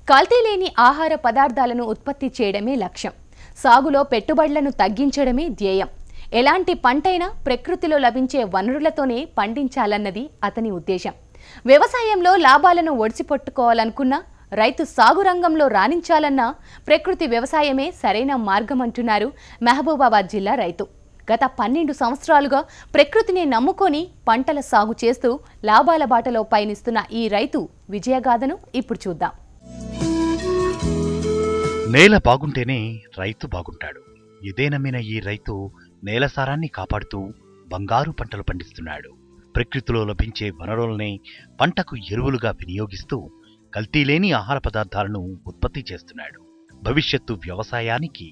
కల్తీ లేని ఆహార పదార్థాలను ఉత్పత్తి చేయడమే లక్ష్యం. సాగులో పెట్టుబడులను తగ్గించడమే ధ్యేయం. ఎలాంటి పంటైనా ప్రకృతిలో లభించే వనరులతోనే పండించాలన్నది అతని ఉద్దేశం. వ్యవసాయంలో లాభాలను ఒడిసిపట్టుకోవాలనుకున్నా, రైతు సాగు రంగంలో రాణించాలన్నా ప్రకృతి వ్యవసాయమే సరైన మార్గం అంటున్నారు మహబూబాబాద్ జిల్లా రైతు. గత 12 సంవత్సరాలుగా ప్రకృతిని నమ్ముకొని పంటల సాగు చేస్తూ లాభాల బాటలో పయనిస్తున్న ఈ రైతు విజయగాథను ఇప్పుడు చూద్దాం. నేల బాగుంటేనే రైతు బాగుంటాడు. ఇదే నమ్మిన ఈ రైతు నేల సారాన్ని కాపాడుతూ బంగారు పంటలు పండిస్తున్నాడు. ప్రకృతిలో లభించే వనరులనే పంటకు ఎరువులుగా వినియోగిస్తూ కల్తీలేని ఆహార పదార్థాలను ఉత్పత్తి చేస్తున్నాడు. భవిష్యత్తు వ్యవసాయానికి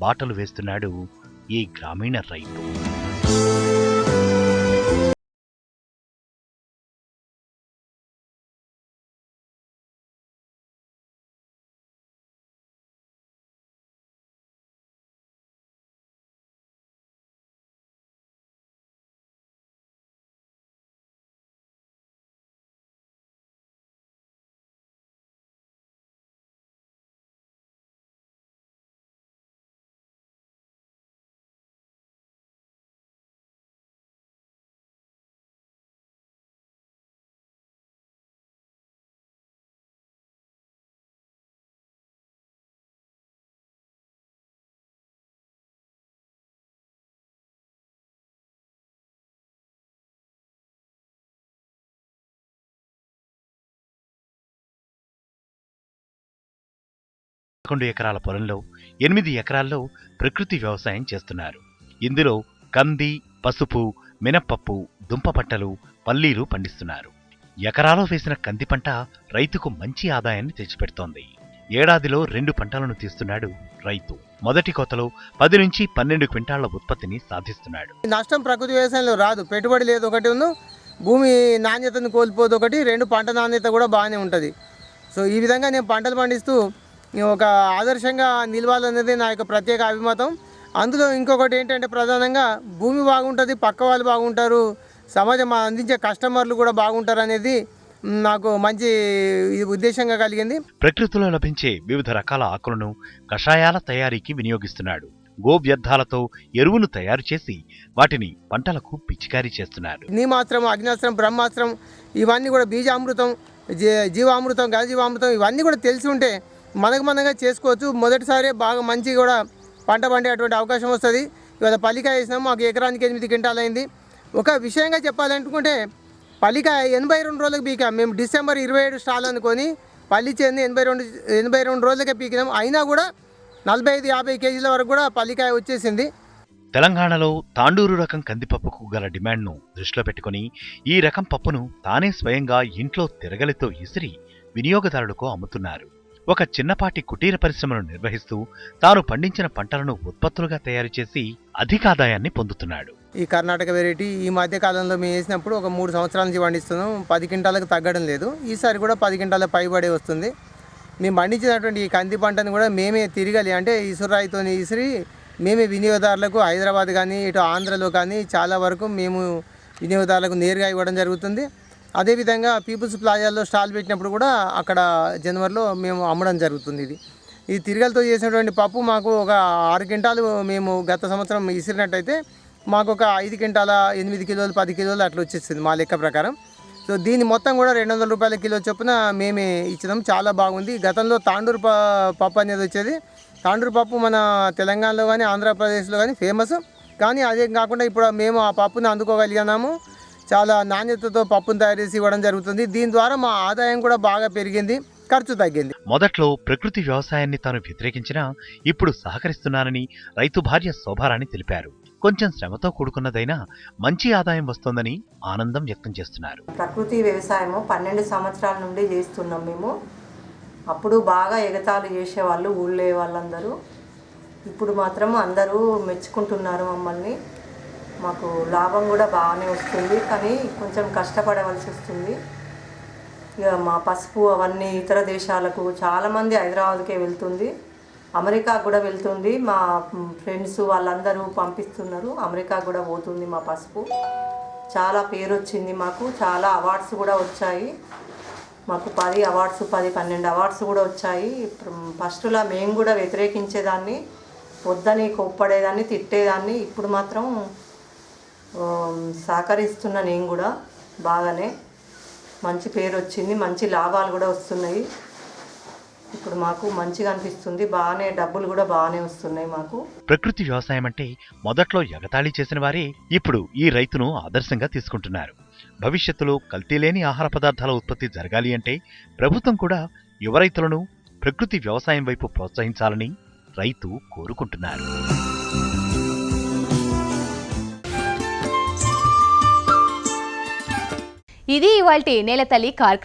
బాటలు వేస్తున్నాడు ఈ గ్రామీణ రైతు. పదకొండు ఎకరాల పొలంలో 8 ఎకరాల్లో ప్రకృతి వ్యవసాయం చేస్తున్నారు. ఇందులో కంది, పసుపు, మినప్పప్పు, దుంప పంటలు, పల్లీలు పండిస్తున్నారు. ఎకరాలో వేసిన కంది పంట రైతుకు మంచి ఆదాయాన్ని తెచ్చిపెడుతోంది. ఏడాదిలో 2 పంటలను తీస్తున్నాడు రైతు. మొదటి కోతలో 10 నుంచి 12 క్వింటాళ్ల ఉత్పత్తిని సాధిస్తున్నాడు. నష్టం ప్రకృతి వ్యవసాయంలో రాదు. పెట్టుబడి లేదు ఒకటి, భూమి నాణ్యతను కోల్పోదు ఒకటి, 2 పంట నాణ్యత కూడా బాగానే ఉంటుంది. సో ఈ విధంగా నేను పంటలు పండిస్తూ ఒక ఆదర్శంగా నిలవాలనేది నా యొక్క ప్రత్యేక అభిమతం. అందులో ఇంకొకటి ఏంటంటే ప్రధానంగా భూమి బాగుంటుంది, పక్క వాళ్ళు బాగుంటారు, సమాజం అందించే కస్టమర్లు కూడా బాగుంటారు అనేది నాకు మంచి ఉద్దేశంగా కలిగింది. ప్రకృతిలో లభించే వివిధ రకాల ఆకులను కషాయాల తయారీకి వినియోగిస్తున్నాడు. గో వ్యర్థాలతో ఎరువును తయారు చేసి వాటిని పంటలకు పిచికారీ చేస్తున్నారు. నీమాస్త్రం, అగ్నాస్త్రం, బ్రహ్మాస్త్రం, ఇవన్నీ కూడా బీజామృతం, జీవామృతం, ఘనజీవామృతం ఇవన్నీ కూడా తెలిసి ఉంటే మనగా చేసుకోవచ్చు. మొదటిసారి బాగా మంచి కూడా పంట పండేటువంటి అవకాశం వస్తుంది. ఇవాళ పల్లికాయ వేసినాం, మాకు ఎకరానికి 8 క్వింటాలు అయింది. ఒక విషయంగా చెప్పాలనుకుంటే పల్లికాయ 82 రోజులకు పీకాం. మేము డిసెంబర్ 27 స్టాల్ అనుకొని పల్లి చేను 82 రోజులకే పీకినాం. అయినా కూడా 45-50 కేజీల వరకు కూడా పల్లికాయ వచ్చేసింది. తెలంగాణలో తాండూరు రకం కందిపప్పుకు గల డిమాండ్ను దృష్టిలో పెట్టుకుని ఈ రకం పప్పును తానే స్వయంగా ఇంట్లో తిరగలితో ఇసిరి వినియోగదారులకు అమ్ముతున్నారు. ఒక చిన్నపాటి కుటీర పరిశ్రమను నిర్వహిస్తూ తాను పండించిన పంటలను ఉత్పత్తులుగా తయారు చేసి అధిక ఆదాయాన్ని పొందుతున్నాడు. ఈ కర్ణాటక వెరైటీ ఈ మధ్య కాలంలో మేము వేసినప్పుడు ఒక 3 సంవత్సరాల నుంచి పండిస్తున్నాం. 10 క్వింటాలకు తగ్గడం లేదు. ఈసారి కూడా 10 క్వింటాల పైబడే వస్తుంది. మేము పండించినటువంటి ఈ కంది పంటను కూడా మేమే తిరగాలి అంటే ఇసురాయితో ఇసిరి మేమే వినియోగదారులకు హైదరాబాద్ కానీ ఇటు ఆంధ్రలో కానీ చాలా వరకు మేము వినియోగదారులకు నేరుగా ఇవ్వడం జరుగుతుంది. అదేవిధంగా పీపుల్స్ ప్లాజాల్లో స్టాల్ పెట్టినప్పుడు కూడా అక్కడ జనవరిలో మేము అమ్మడం జరుగుతుంది. ఈ తిరగలతో చేసినటువంటి పప్పు మాకు ఒక 6 క్వింటాలు మేము గత సంవత్సరం ఇసిరినట్టయితే మాకు ఒక 5 క్వింటాల 8 కిలోలు 10 కిలోలు అట్లా వచ్చేస్తుంది మా లెక్క ప్రకారం. సో దీన్ని మొత్తం కూడా 200 రూపాయల కిలో చొప్పున మేమే ఇచ్చినాం. చాలా బాగుంది. గతంలో తాండూరు పప్పు అనేది వచ్చేది. తాండూరు పప్పు మన తెలంగాణలో కానీ ఆంధ్రప్రదేశ్లో కానీ ఫేమస్. కానీ అదే కాకుండా ఇప్పుడు మేము ఆ పప్పును అందుకోగలిగినాము. చాలా నాణ్యతతో పప్పును తయారు చేసి ఇవ్వడం జరుగుతుంది. దీని ద్వారా మా ఆదాయం కూడా బాగా పెరిగింది, ఖర్చు తగ్గింది. మొదట్లో ప్రకృతి వ్యవసాయాన్ని తాను వ్యతిరేకించినా ఇప్పుడు సహకరిస్తున్నానని రైతు భార్య శోభారాణి తెలిపారు. కొంచెం శ్రమతో కూడుకున్నదైనా మంచి ఆదాయం వస్తోందని ఆనందం వ్యక్తం చేస్తున్నారు. ప్రకృతి వ్యవసాయము 12 సంవత్సరాల నుండి చేస్తున్నాం మేము. అప్పుడు బాగా ఎగతాళి చేసేవాళ్ళు ఊళ్ళో వాళ్ళందరూ. ఇప్పుడు మాత్రం అందరూ మెచ్చుకుంటున్నారు మమ్మల్ని. మాకు లాభం కూడా బాగానే వస్తుంది, కానీ కొంచెం కష్టపడవలసి వస్తుంది. ఇక మా పసుపు అవన్నీ ఇతర దేశాలకు చాలామంది హైదరాబాద్కే వెళ్తుంది, అమెరికా కూడా వెళ్తుంది. మా ఫ్రెండ్స్ వాళ్ళందరూ పంపిస్తున్నారు, అమెరికా కూడా పోతుంది మా పసుపు. చాలా పేరు వచ్చింది మాకు, చాలా అవార్డ్స్ కూడా వచ్చాయి. మాకు 10 అవార్డ్స్ 12 అవార్డ్స్ కూడా వచ్చాయి. ఫస్ట్లో మేము కూడా వ్యతిరేకించేదాన్ని, వద్దని కోప్పడేదాన్ని, తిట్టేదాన్ని. ఇప్పుడు మాత్రం సహకరిస్తున్నా నేను కూడా. బాగానే మంచి పేరు వచ్చింది, మంచి లాభాలు కూడా వస్తున్నాయి. ఇప్పుడు మాకు మంచిగా అనిపిస్తుంది, బాగానే డబ్బులు కూడా బాగానే వస్తున్నాయి మాకు. ప్రకృతి వ్యవసాయం అంటే మొదట్లో ఎగతాళి చేసిన వారే ఇప్పుడు ఈ రైతును ఆదర్శంగా తీసుకుంటున్నారు. భవిష్యత్తులో కల్తీ లేని ఆహార పదార్థాల ఉత్పత్తి జరగాలి అంటే ప్రభుత్వం కూడా యువ రైతులను ప్రకృతి వ్యవసాయం వైపు ప్రోత్సహించాలని రైతు కోరుకుంటున్నారు. ఇది ఇవాల్టి నేల తల్లి కార్యక్రమం.